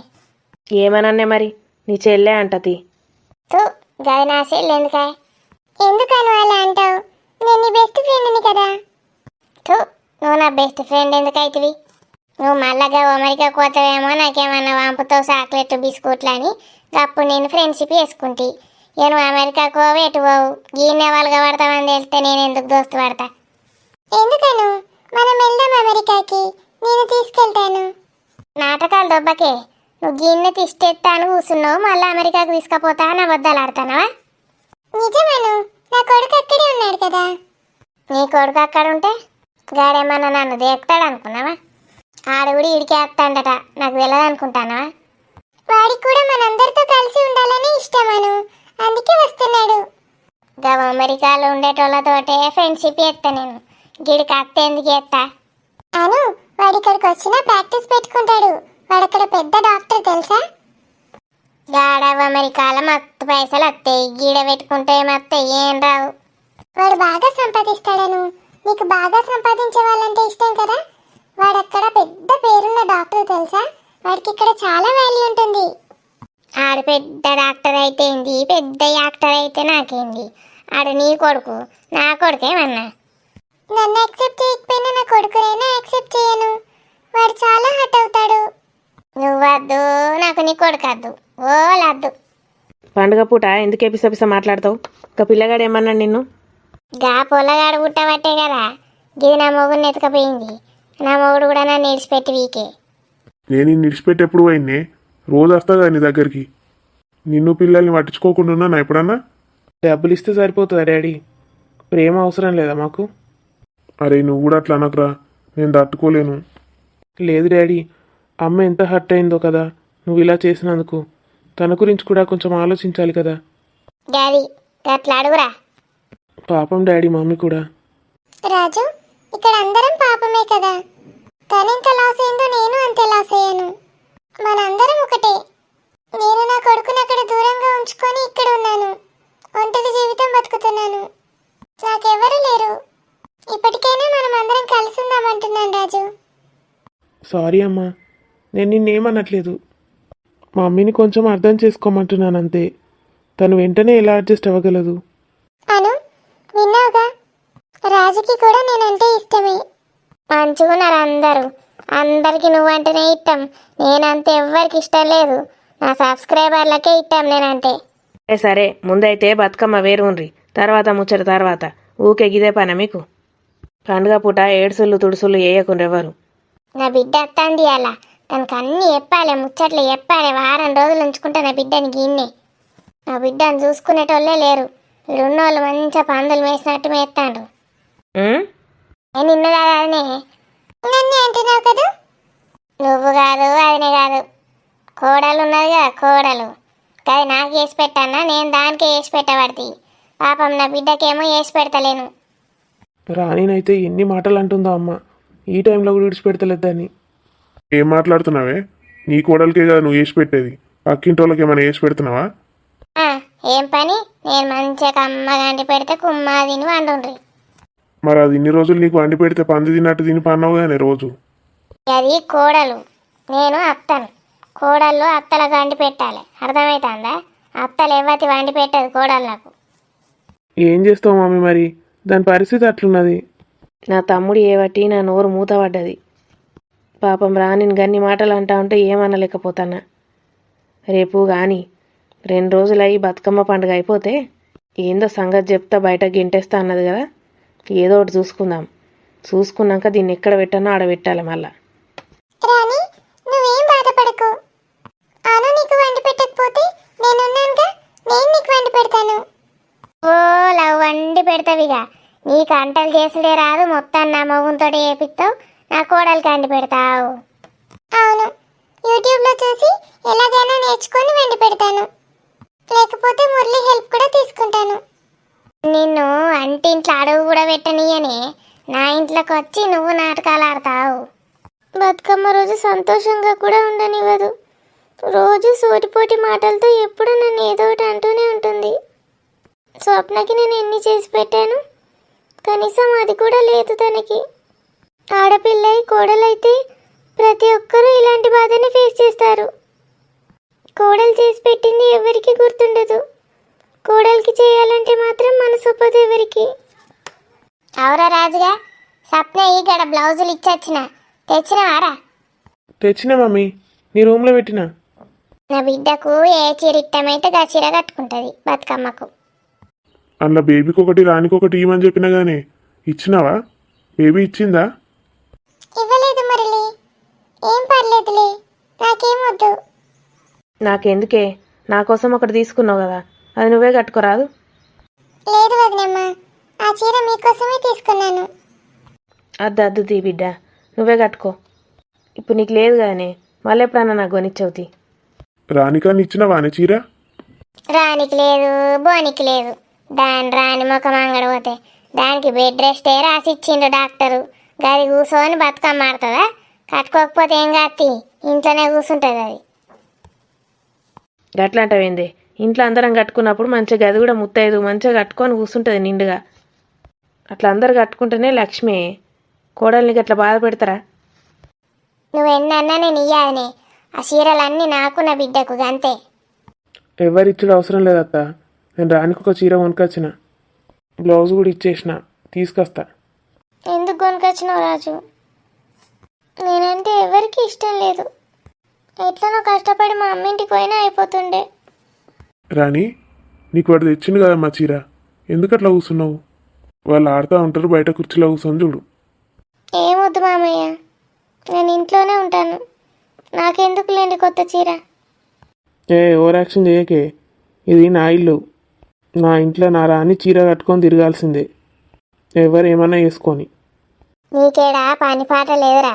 ఏమనన్నే మరి, నీ చెల్లె అంటది. తూ గది నా చెల్లి ఎందుకాయ? ఎందుకని అలా అంటావు? నేను నీ బెస్ట్ ఫ్రెండ్ని కదా. తూ నువ్వు నా బెస్ట్ ఫ్రెండ్ ఎందుకైతివి? నువ్వు మళ్ళాగా అమెరికా పోతావేమో నాకేమన్నా వంపుతావు చాక్లెట్ బిస్కుట్లు అని అప్పుడు నేను ఫ్రెండ్షిప్ వేసుకుంటి. నువ్వు అమెరికాకు పోవు ఎటు పోవు. గీనే వాళ్ళగా పడతామని తెలిస్తే నేను ఎందుకు దోస్తు పడతా? ఎందుకను మనం వెళ్దాం అమెరికాకి, నేను తీసుకెళ్తాను. నాటకాలు దొబ్బకే. నువ్వు గిన్నె తిష్టెత్తాను కూర్చున్నావు, మళ్ళీ అమెరికాకు తీసుకుపోతా అని అబద్ధాలు ఆడతానవా? నిజమను, నా కొడుకు అక్కడే ఉన్నాడు కదా. నీ కొడుకు అక్కడ ఉంటే గాడేమన్నా నన్ను దేపుతాడు అనుకున్నావా? ఆడు కూడా ఇడికేస్తాడట, నాకు తెలియదు అనుకుంటానవా? వాడికి కూడా మనందరితో కలిసి ఉండాలని ఇష్టమను, అందుకే వస్తున్నాడు. గవ అమెరికాలో ఉండేటోళ్ళతోటే ఫ్రెండ్షిప్ చేస్తా నేను. గిడికి అత్త ఎందుకు చేస్తా అను? వాడి ఇక్కడికి వచ్చినా ప్రాక్టీస్ పెట్టుకుంటాడు. వాడు అక్కడ పెద్ద డాక్టర్ తెలుసా? గాడవ అమెరికాలో మత్తు పైసలు వస్తాయి, గీడ పెట్టుకుంటే మత్తాయి ఏం రావు. వాడు బాగా సంపాదిస్తాడను. నీకు బాగా సంపాదించే వాళ్ళంటే ఇష్టం కదా. వాడు అక్కడ పెద్ద పేరున్న డాక్టర్ తెలుసా? వాడికి ఇక్కడ చాలా వాల్యూ ఉంటుంది. ఆడు పెద్ద డాక్టర్ అయితే ఏంది, పెద్ద యాక్టర్ అయితే నాకేంది? ఆడు నీ కొడుకు, నా కొడుకేమన్నా? నన్ను యాక్సెప్ట్ చేయకపోయినా నా కొడుకునైనా యాక్సెప్ట్ చేయను. వాడు చాలా హట్ అవుతాడు. నువ్వద్దు, నాకు నీ కొడుకు వద్దు. ఓ లద్దు. పండుగ పూట ఎందుకే పిసపిస మాట్లాడతావు? ఒక పిల్లగాడు ఏమన్నాడు నిన్ను? గా పొల్లగాడు పుట్టబట్టే కదా గిది నా మొగుడిని ఎత్తుకపోయింది. నా మొగుడు కూడా నన్ను నిడిచిపెట్టి వీకే. నేను ఈ నిడిచిపెట్టి ఎప్పుడు పోయిన్నే? రోజు వస్తా కదా నీ దగ్గరికి. నిన్ను పిల్లల్ని పట్టించుకోకుండా ఉన్నానా ఎప్పుడన్నా? డబ్బులు ఇస్తే సరిపోతుందా డాడీ? ప్రేమ అవసరం లేదా మాకు? అరే నువ్వు కూడా అట్లా అనకురా, నేను తట్టుకోలేను. లేదు డాడీ, అమ్మ ఎంత హర్ట్ అయిందో కదా నువ్వు ఇలా చేసినందుకు. తన గురించి కూడా కొంచెం ఆలోచించాలి కదా. డాడీ గట్లా అడుగురా. పాపం డాడీ, మమ్మీ కూడా. రాజు, ఇక్కడ అందరం పాపమే కదా. తనెంత లాస్ అయిందో నేను అంతే లాస్ అయ్యాను. మనందరం ఒకటే. నేను నా కొడుకుని అక్కడ దూరంగా ఉంచుకొని ఇక్కడ ఉన్నాను. ఒంటరి జీవితం బతుకుతున్నాను. నాకెవరు లేరు. ఇప్పటికైనా మనం అందరం కలిసి ఉందామంటున్నాను రాజు. సారీ అమ్మా, నేను నిన్నేమనట్లేదు. మా మమ్మీని కొంచెం అర్థం చేసుకోమంటున్నాను అంతే. తను వెంటనే ఎలా అడ్జస్ట్ అవ్వగలదు? అను, విన్నావుగా, రాజుకి కూడా నేనంటే ఇష్టమే. మంచుకున్నారు అందరూ. అందరికి నువ్వంటేనే ఇష్టం. నేనంతే ఎవ్వరికి ఇష్టం లేదు. నా సబ్స్క్రైబర్లకే ఇష్టం నేనంటే. సరే ముందైతే బతుకమ్మ వేరుండ్రి, తర్వాత ముచ్చట తర్వాత. ఊకే గిదే పన మీకు? పండుగ పూట ఏడుసులు తుడుసులు వేయకుండ్రెవరు. నా బిడ్డ వస్తుంది అలా. తనకు అన్నీ చెప్పాలి, ముచ్చట్లు చెప్పాలి. వారం రోజులు ఉంచుకుంటే నా బిడ్డని గిన్నే. నా బిడ్డను చూసుకునేటోళ్ళే లేరు. ఉన్నోళ్ళు మంచిగా పందులు మేసినట్టు మేస్తాండ్రు. నేను నిన్ను కాదు అదినే. నన్ను అంటున్నావు కదా. నువ్వు కాదు, అదినే కాదు. కోడలు ఉన్నది కదా, కోడలు. అది నాకు వేసి పెట్టన్నా, నేను దానికే వేసి పెట్టబడితే. పాపం నా బిడ్డకేమో వేసి పెడతలేను. రాణినైతే ఎన్ని మాటలు అంటుందో అమ్మ. ఈ టైంలో కూడా విడిచిపెడతలేదని. ఏం మాట్లాడుతున్నావే? నీ కోడలికే కదా నువ్వు వేసి పెట్టేది. పక్కింటి వాళ్ళకి ఏమైనా వేసి పెడుతున్నావా? ఏం పని? నేను మంచిగా కమ్మ గంటి పెడితే కుమ్మ తిని వండుండ్రి. మరి అది ఇన్ని రోజులు నీకు వండి పెడితే పంది తిన్నట్టు తిని పన్నావు కానీ రోజు. అది కోడలు, నేను అత్తను. కోడళ్ళు అత్తలకు వండి పెట్టాలి, అర్థమవుతుందా? అత్తలు ఎవతి వండి పెట్టదు కోడళ్ళకు. ఏం చేస్తావు మమ్మీ మరి? దాని పరిస్థితి అట్లున్నది. నా తమ్ముడు ఏవటి నా నోరు మూతపడ్డది. పాపం రానిని గన్ని మాటలు అంటా ఉంటే ఏమనలేకపోతానా. రేపు గాని 2 రోజులయ్యి బతుకమ్మ పండుగ అయిపోతే ఏందో సంగతి చెప్తా బయట గింటేస్తా అన్నది కదా, ఏదో ఒకటి చూసుకుందాం. చూసుకున్నాక దీన్ని ఎక్కడ పెట్టానో ఆడ పెట్టాలి మళ్ళా. రాణి, నువ్వేం బాధపడకు. అను నీకు వండి పెట్టకపోతే నేనున్నానుగా, నేను నీకు వండి పెడతాను. ఓ లవ్ వండి పెడతావిగా. నీకు వంటలు చేసుడే రాదు, మొత్తం నా మగుంతో చేపిస్తావు, నా కోడలికి వండి పెడతావు. అవును, యూట్యూబ్లో చూసి ఎలాగైనా నేర్చుకొని వండి పెడతాను, లేకపోతే మురళి హెల్ప్ కూడా తీసుకుంటాను. నిన్ను అంటింట్లో అడుగు కూడా పెట్టనీయని నా ఇంట్లోకి వచ్చి నువ్వు నాటకాలు ఆడతావు. బతుకమ్మ రోజు సంతోషంగా కూడా ఉండనివ్వదు. రోజు సోటిపోటి మాటలతో ఎప్పుడు నన్ను ఏదో ఒకటి అంటూనే ఉంటుంది. స్వప్నకి నేను ఎన్ని చేసి పెట్టాను, కనీసం అది కూడా లేదు తనకి. ఆడపిల్ల కోడలైతే ప్రతి ఒక్కరూ ఇలాంటి బాధని ఫేస్ చేస్తారు. కోడలు చేసి పెట్టింది ఎవరికి గుర్తుండదు, కోడలికి చేయాలంటే మాత్రం మనసు ఒప్పదు ఎవరికి. అవురా రాజుగా, సప్న ఈ గడ బ్లౌజులు ఇచ్చొచ్చిన, తెచ్చినవారా? తెచ్చిన మమ్మీ, నీ రూమ్లో పెట్టినా. నా బిడ్డకు ఏ చీర ఇట్టమైతే ఆ చీర కట్టుకుంటుంది బతుకమ్మకు. అందులో బేబీకి ఒకటి రానికి ఒకటి ఇవ్వమని చెప్పినా కానీ ఇచ్చినావా? బేబీ ఇచ్చిందా? ఇవ్వలేదు మురళి, ఏం పర్లేదులే, నాకేం వద్దు. నాకెందుకే, నా కోసం ఒకటి తీసుకున్నావు కదా, అది నువ్వే కట్టుకోరాదు? లేదు వదినమ్మ, ఆ చీర మీకోసమే తీసుకున్నాను. అద్దు తీ బిడ్డ, నువ్వే కట్టుకో. ఇప్పుడు నీకు లేదు కానీ మళ్ళీ ఎప్పుడన్నా నాకు కొనిచ్చవుతి. రానికాని ఇచ్చినావా అని చీర? రానికి లేదు, బోనికి లేదు. దాని రాని ముఖం అంగడిపోతే దానికి బెడ్ రెస్టే రాసి ఇచ్చిండు డాక్టరు. గది కూర్చొని బతుకమ్మ ఆడుతుందా? కట్టుకోకపోతే ఏం కాత్తి, ఇంట్లోనే కూర్చుంటుంది అది. గట్లా అంటావేంది? ఇంట్లో అందరం కట్టుకున్నప్పుడు మంచిగా గది కూడా ముత్తైదు మంచిగా కట్టుకొని కూర్చుంటుంది నిండుగా. అట్లా అందరు కట్టుకుంటేనే లక్ష్మి. కోడల్ని గట్లా బాధ పెడతారా? నువ్వు ఎన్నన్నా నేను ఇయ్యాదనే, ఆ చీరలన్నీ నాకు నా బిడ్డకు అంతే. ఎవరిచ్చుడు అవసరం లేదత్త, నేను రానికి ఒక చీర కొనుకొచ్చిన, బ్లౌజ్ కూడా ఇచ్చేసిన, తీసుకొస్తా. ఎందుకు కొనుకొచ్చినావు రాజు? నేనంటే ఎవరికి ఇష్టం లేదు. ఎట్లనో కష్టపడి మా అమ్మింటికి పోయినా అయిపోతుండే. రాణి, నీకు వాడు తెచ్చిండు కదా మా చీర, ఎందుకు అట్లా కూర్చున్నావు? వాళ్ళు ఆడుతూ ఉంటారు, బయట కుర్చీలో కూర్చొని చూడు. ఏమొద్దు మామయ్య, నేను ఇంట్లోనే ఉంటాను, నాకెందుకు లేండి కొత్త చీర. ఓవర్ యాక్షన్ చేయకే, ఇది నా ఇల్లు, నా ఇంట్లో నా రాని చీర కట్టుకొని తిరగాల్సిందే, ఎవరు ఏమన్నా వేసుకొని. నీకేడా పని పాట లేదురా,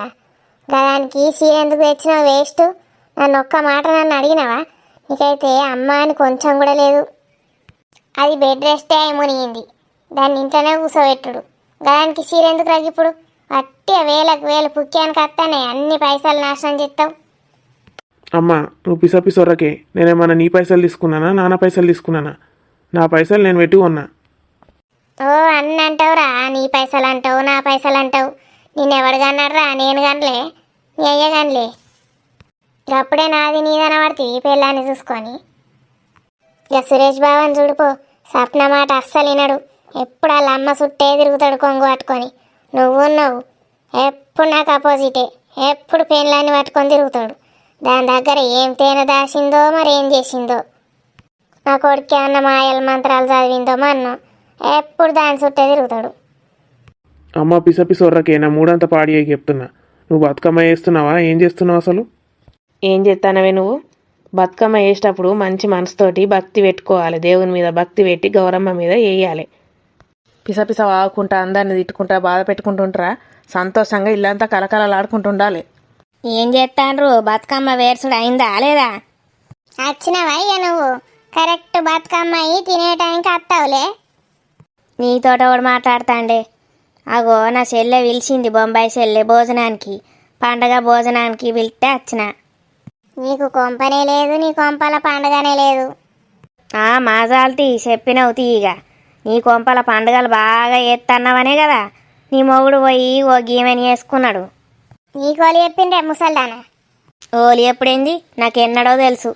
గదానికి చీర ఎందుకు తెచ్చినావు? వేస్ట్. నన్ను ఒక్క మాట నన్ను అడిగినావా? నీకైతే అమ్మ అని కొంచెం కూడా లేదు. అది బెడ్ రెస్టే మునిగింది, దాన్ని ఇంట్లోనే కూర్చోబెట్టుడు. గదానికి చీర ఎందుకు రాగి? ఇప్పుడు అట్టి వేలకు వేలు పుక్యానికి వస్తానే అన్ని పైసలు నాశనం చేస్తావు. అమ్మా, నువ్వు పిసొర్రకే. నేనేమన్నా నీ పైసలు తీసుకున్నానా, నాన్న పైసలు తీసుకున్నానా? నా పైసలు నేను పెట్టుకున్నా. ఓ అన్న అంటావురా, నీ పైసలు అంటావు, నా పైసలు అంటావు. నిన్నెవడు కన్నాడురా? నేను కనలే, నీ అయ్య కనలే. అప్పుడే నాది నీదన పడుతుంది పెళ్ళాన్ని చూసుకొని. ఇక సురేష్ బావని చూడిపో, సప్న మాట అస్సలు వినడు. ఎప్పుడు వాళ్ళ అమ్మ చుట్టే తిరుగుతాడు కొంగు పట్టుకొని. నువ్వున్నావు ఎప్పుడు నాకు అపోజిటే, ఎప్పుడు పెళ్ళాన్ని పట్టుకొని తిరుగుతాడు. దాని దగ్గర ఏం తేనె దాసిందో మరి ఏం చేసిందో. నా కొడుకు అన్న మాయల మంత్రాలు చదివిందో మన్నో, ఎప్పుడు దాని చుట్టే తిరుగుతాడు. అమ్మ పిసొర్రకే, నా మూడంతా పాడి అయ్యి చెప్తున్నా. నువ్వు బతుకమ్మ వేస్తున్నావా? ఏం చేస్తున్నావు అసలు? ఏం చేస్తానవే నువ్వు? బతుకమ్మ వేసేటప్పుడు మంచి మనసుతోటి భక్తి పెట్టుకోవాలి, దేవుని మీద భక్తి పెట్టి గౌరమ్మ మీద వేయాలి. పిస వాగుకుంటా అందరిని తిట్టుకుంటా బాధ పెట్టుకుంటుంటారా? సంతోషంగా ఇల్లంతా కలకలలాడుకుంటుండాలి. ఏం చేస్తాండ్రు? బతుకమ్మ వేర్సుడు అయిందా లేదా? వచ్చినవా ఇక నువ్వు? కరెక్ట్ బతుకమ్మ అయ్యి తినే టైంకి వస్తావులే. నీతోట కూడా మాట్లాడతాండే. అగో నా చెల్లె పిలిచింది, బొంబాయి చెల్లె భోజనానికి, పండగ భోజనానికి పిలిస్తే వచ్చిన. నీకు కొంపనే లేదు, నీ కొంపల పండగనే లేదు. మాజాల్తీ చెప్పినవు తీయగా. నీ కొంపల పండుగలు బాగా ఎత్తన్నావనే కదా నీ మొగుడు పోయి ఓ గీమెని వేసుకున్నాడు. నీకోలి చెప్పిండే ముసల్దానా? ఓలి ఎప్పుడైంది? నాకెన్నడో తెలుసు.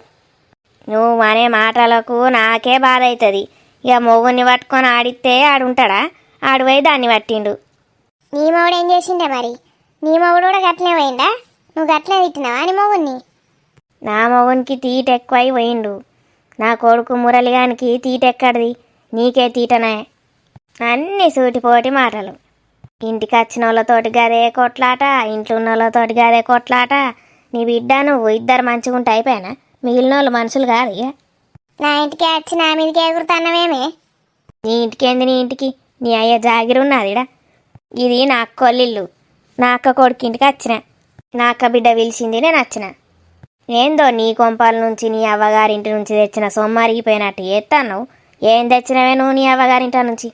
నువ్వు అనే మాటలకు నాకే బాధ అవుతుంది. ఇక మొగుడిని పట్టుకొని ఆడిస్తే ఆడుంటాడా? ఆడిపోయి దాన్ని పట్టిండు. నీ మొగుడు ఏం చేసిండే మరి? నీ మొగుడు కూడా గట్లనే పోయిందా? నువ్వు గట్లనే తిట్టినావా నీ మొగుడిని? నా మొగునికి తీట ఎక్కువై పోయిండు. నా కొడుకు మురళిగానికి తీటెక్కడిది, నీకే తీటనే. అన్నీ సూటిపోటి మాటలు. ఇంటికి వచ్చిన వాళ్ళతోటి గదే కొట్లాట, ఇంట్లో ఉన్న వాళ్ళతోటి గదే కొట్లాట. నీ బిడ్డ నువ్వు ఇద్దరు మంచిగా ఉంటే అయిపోయానా? మిగిలిన వాళ్ళు మనుషులు కాదు ఇక. నా ఇంటికి వచ్చి నా మీదకి ఎగురుతాన్నవేమే? నీ ఇంటికేంది? నీ ఇంటికి నీ అయ్య జాగిరున్నదిడా. ఇది నా అక్కోళ్ళిల్లు. నా అక్క కొడుకింటికి వచ్చిన. నా అక్క బిడ్డ పిలిచింది, నేను వచ్చిన. ఏందో నీ కొంపాల నుంచి నీ అవ్వగారింటి నుంచి తెచ్చిన సొమ్మరిగిపోయినట్టు ఎత్తాను. ఏం తెచ్చినవే నువ్వు నీ అవ్వగారింట నుంచి?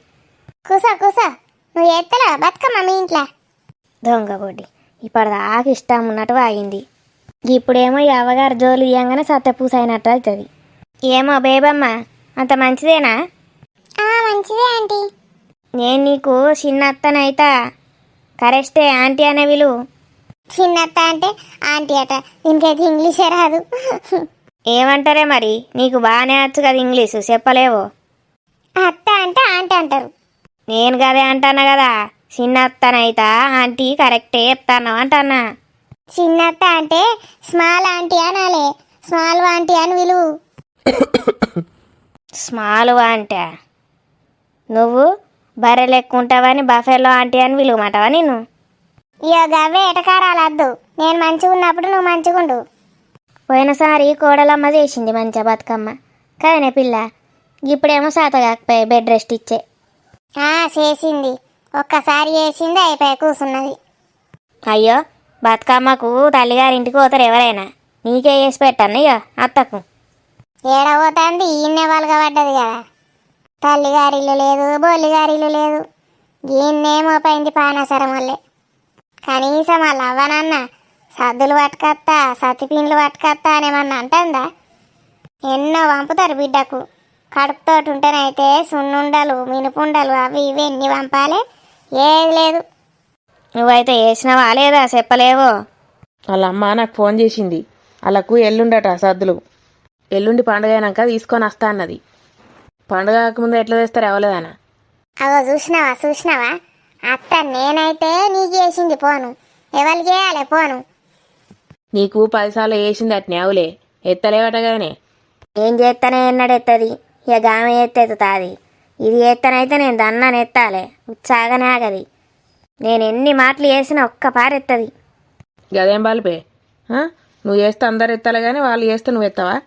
కూసా కూసా, నువ్వు ఎత్తలా బతుకమ్మ మీ ఇంట్లో? దొంగ బొడ్డి, ఇప్పటిదాకా ఇష్టం ఉన్నట్టు ఆగింది. ఇప్పుడేమో ఈ అవ్వగారు జోలు తీయంగానే సత్తపూస అయినట్టు అవుతుంది. ఏమో బేబమ్మ, అంత మంచిదేనా? మంచిదే ఆంటీ. నేను నీకు చిన్నత్తనైతా, కరెస్టే ఆంటీ అనే విలు. చిన్నత్త అంటే ఆంటీ అట, దీనికైతే ఇంగ్లీషే రాదు. ఏమంటారే మరి? నీకు బాగానే వచ్చు కదా ఇంగ్లీషు, చెప్పలేవో. అత్త అంటే ఆంటీ అంటారు. నేను కదే అంటాను కదా, చిన్నత్తనైతా ఆంటీ కరెక్టే చెప్తాను అంటన్నా. చిన్నత్త అంటే స్మాల్ ఆంటీ అనాలే, స్మాల్ ఆంటీ అని విలువు. స్మాల్ అంటే నువ్వు బర్రె లెక్కుంటావని బఫెలో ఆంటీ అని విలువమంటావా నేను? ఇయో గవ్వే ఎటకారాలద్దు. నేను మంచిగా ఉన్నప్పుడు నువ్వు మంచిగుండు. పోయినసారి కోడలమ్మ చేసింది మంచిగా బతుకమ్మ కదనే పిల్ల. ఇప్పుడేమో సాత కాకపోయి బెడ్ రెస్ట్ ఇచ్చే. చేసింది, ఒక్కసారి చేసింది అయిపోయి కూసున్నది. అయ్యో, బతుకమ్మకు తల్లిగారింటికి పోతారు ఎవరైనా, నీకే చేసి పెట్టాను ఇక అత్తకు. ఏడబోతుంది, ఈయన్నే వాళ్ళగా పడ్డది కదా. తల్లిగారిల్లు లేదు, బొల్లిగారిల్లు లేదు. ఈయన్నేమో పోయింది పానసరం వల్లే. కనీసం వాళ్ళ అవ్వనన్న సద్దులు పట్టుకత్తా, సతిపిండ్లు పట్టుకత్తా అనేమన్నా అంటుందా? ఎన్నో పంపుతారు బిడ్డకు. కడుపుతోటి ఉంటేనైతే సున్నుండలు, మినుపుండలు అవి ఇవి ఎన్ని పంపాలి, ఏది లేదు. నువ్వైతే వేసినవా లేదా చెప్పలేవో? వాళ్ళ అమ్మ నాకు ఫోన్ చేసింది, వాళ్ళకు ఎల్లుండట సద్దులు. ఎల్లుండి పండుగ అయినాక తీసుకొని వస్తా అన్నది. పండుగ కాకముందు ఎట్లా తెస్తారు ఎవలేదనా? అగో చూసినావా అత్త, నేనైతే నీకు వేసింది పోను, ఎవరికి చేయాలి పోను. నీకు 10 సార్లు వేసింది అట్నే అవులే, ఎత్తలేవటగానే. ఏం చేస్తానే ఎన్నడు ఎత్తది, ఇక గామె ఎత్తెత్తుతాది. ఇది ఎత్తనైతే నేను దన్నాను ఎత్తాలి, ఉత్సాగానే ఆగది. నేను ఎన్ని మాటలు వేసినా ఒక్క పారెత్తది. గదేం బాలిపే, నువ్వు చేస్తే అందరు ఎత్తాలి కానీ వాళ్ళు చేస్తే నువ్వు ఎత్తావా?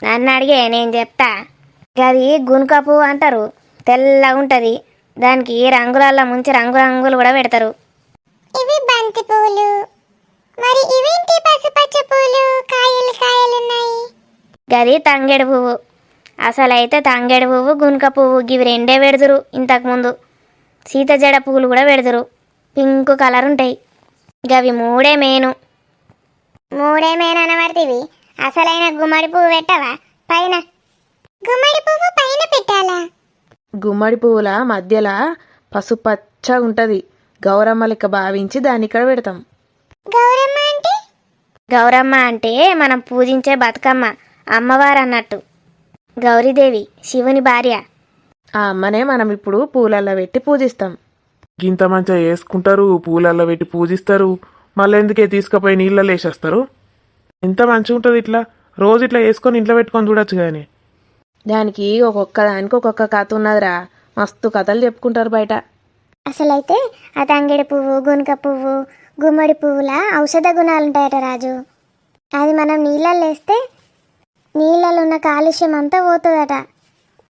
నన్ను అడిగే నేను చెప్తా. అది గునుక పువ్వు అంటారు, తెల్లగా ఉంటుంది. దానికి రంగులల్లో ముంచి రంగులు కూడా పెడతారు. ఇవి బంతి పువ్వులు, మరి ఇవేంటి పసుపచ్చ పువ్వులు, కాయలున్నాయి. గది తంగేడు పువ్వు. అసలైతే తంగేడు పువ్వు, గునుక పువ్వు ఇవి రెండే పెడదురు. ఇంతకుముందు సీత జడ పువ్వులు కూడా పెడదురు, పింక్ కలర్ ఉంటాయి. గవి మూడే మేను అనబడితివి. అసలైన గుమ్మడి పువ్వు పెట్టవా పైన? గుమ్మడి పువ్వు పైన పెట్టాలా? గుమ్మడి పువ్వుల మధ్యలో పసుపచ్చ ఉంటుంది. గౌరమ్మ లెక్క భావించి దాన్ని ఇక్కడ పెడతాం. గౌరమ్మ అంటే మనం పూజించే బతుకమ్మ అమ్మవారు అన్నట్టు. గౌరీదేవి శివుని భార్య. ఆ అమ్మనే మనం ఇప్పుడు పూలల్లో పెట్టి పూజిస్తాం. గింత మంచిగా వేసుకుంటారు, పూలల్లో పెట్టి పూజిస్తారు, మళ్ళీ ఎందుకే తీసుకుపోయి నీళ్ళలో వేసేస్తారు? ఎంత మంచిగా ఉంటుంది. ఇట్లా రోజు ఇట్లా వేసుకొని ఇంట్లో పెట్టుకొని చూడొచ్చు కానీ. దానికి దానికి ఒక్కొక్క కథ ఉన్నదిరా, మస్తు కథలు చెప్పుకుంటారు బయట. అసలైతే ఆ తంగేడు పువ్వు, గునుక పువ్వు, గుమ్మడి పువ్వుల ఔషధ గుణాలు ఉంటాయట రాజు. అది మనం నీళ్ళల్లో వేస్తే నీళ్ళలో ఉన్న కాలుష్యం అంతా పోతుందట.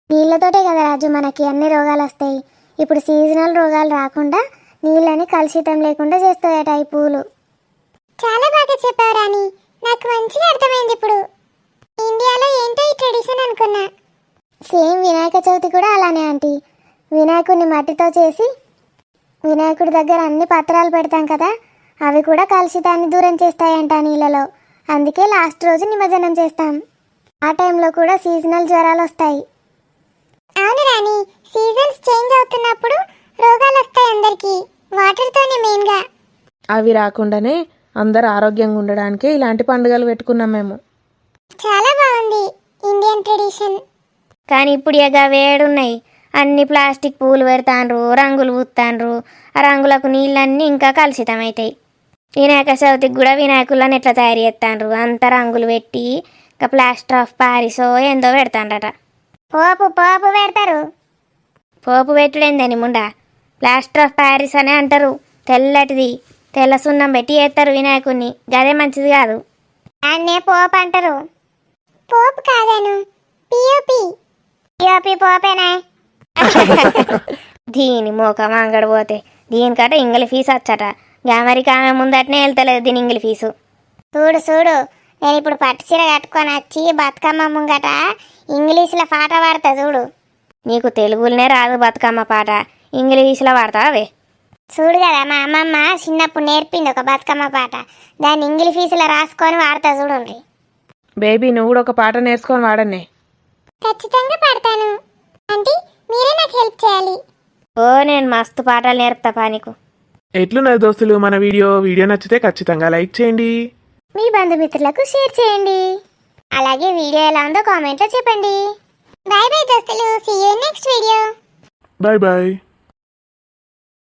నీళ్ళతోటే కదా రాజు మనకి అన్ని రోగాలు వస్తాయి. ఇప్పుడు సీజనల్ రోగాలు రాకుండా నీళ్ళని కలుషితం లేకుండా చేస్తాయట ఈ పూలు. చాలా బాగా చెప్పావు రాణి, నాకు మంచిగా అర్థమైంది. ఇప్పుడు ఇండియాలో ఏంటో ఈ ట్రెడిషన్ అనుకున్నా. సేమ్ వినాయక చవితి కూడా అలానే ఆంటీ. వినాయకుడిని మట్టితో చేసి వినాయకుడి దగ్గర అన్ని పత్రాలు పెడతాం కదా, అవి కూడా కలుషితాన్ని దూరం చేస్తాయంట నీళ్ళలో. అందుకే లాస్ట్ రోజు నిమజ్జనం చేస్తాం. ఆ టైంలో కూడా సీజనల్ జ్వరాలు వస్తాయి. అవును రాణి, సీజన్స్ చేంజ్ అవుతున్నప్పుడు రోగాలు వస్తాయి అందరికీ, వాటర్తోనే మెయిన్గా. అవి రాకుండానే అందరు ఆరోగ్యంగా ఉండడానికే ఇలాంటి పండుగలు పెట్టుకున్నాం మేము. చాలా బాగుంది ఇండియన్ ట్రెడిషన్. కానీ ఇప్పుడు ఇక వేడున్నాయి, అన్ని ప్లాస్టిక్ పూలు పెడతాండ్రు, రంగులు పూస్తాండ్రు. ఆ రంగులకు నీళ్ళన్నీ ఇంకా కలుషితం అవుతాయి. వినాయక చవితికి కూడా వినాయకులను ఎట్లా తయారు చేస్తాండ్రు, అంత రంగులు పెట్టి ఇంకా ప్లాస్టర్ ఆఫ్ ప్యారిసో ఏందో పెడతాండట. పోపు పోపు పెడతారు. పోపు పెట్టుడేందని ముండా, ప్లాస్టర్ ఆఫ్ ప్యారిస్ అనే అంటారు. తెల్లటిది తెల్ల సున్నం పెట్టి చేస్తారు వినాయకుడిని, గదే మంచిది కాదు. అన్నే పోపు అంటారు. పోపు కాదాను, పిఓపి. పిఓపి పోపేనా? దీని మోకం అంగడి పోతే దీనికట ఇంగ్లీ ఫీజు వచ్చట. అమెరికా ఆమె ముందటనే వెళ్తలేదు దీని ఇంగ్లీ ఫీజు. చూడు చూడు, నేను ఇప్పుడు పట్టు చీర కట్టుకొని వచ్చి బతుకమ్మ ముంగట ఇంగ్లీష్లో పాట పాడతా చూడు. నీకు తెలుగులోనే రాదు బతుకమ్మ పాట, ఇంగ్లీష్లో పాడతావే. చూడు కదా మా అమ్మమ్మ చిన్నప్పుడు నేర్పింది ఒక బతుకమ్మ పాట, దాన్ని ఇంగ్లీ ఫీజులో రాసుకొని వాడతా చూడండి. బేబీ నువ్వు కూడా ఒక పాట నేర్చుకొని వాడన్నే. ఖచ్చితంగా పాడతాను అంటే మీరే నాకు హెల్ప్ చేయాలి. ఓ నేను మస్తు పాటలు నేర్పుతా నీకు. ఎట్లున్నది దోస్తులు మన వీడియో నచ్చితే ఖచ్చితంగా లైక్ చేయండి, మీ బంధుమిత్రులకు షేర్ చేయండి, అలాగే వీడియో ఎలా ఉందో కామెంట్లో చెప్పండి. బాయ్ బాయ్ దోస్తులు, see you next video. Bye bye.